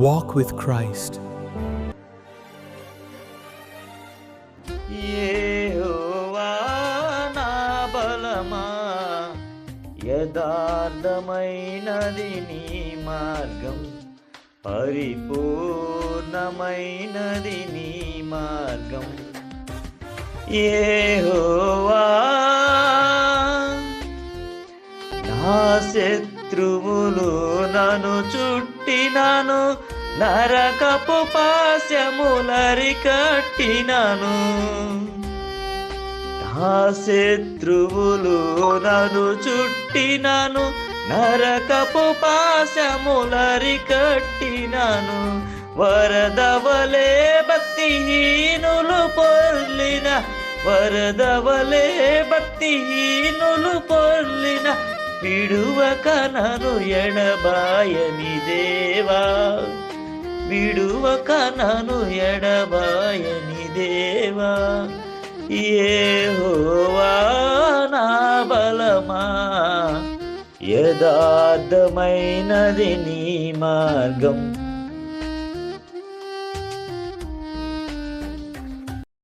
Walk with Christ. యెహోవా నా బలమా, యథార్థమైనది నీ మార్గం, పరిపూర్ణమైనది నీ మార్గం. యెహోవా నా శత్రువులు నన్ను చుట్టినాను, నరకపు పాశములరికట్టినాను. నా శత్రువులు నన్ను చుట్టినాను, నరకపు పాశములరికట్టినాను. వరదవలే భక్తిహీనులు పొర్లిన, వరదవలే భక్తిహీనులు పొర్లిన, విడువక నన్ను ఎడబాయని దేవా, విడువక నన్ను ఎడబాయని దేవా. యెహోవా నా బలమా, యథార్థమైనది నీ మార్గం,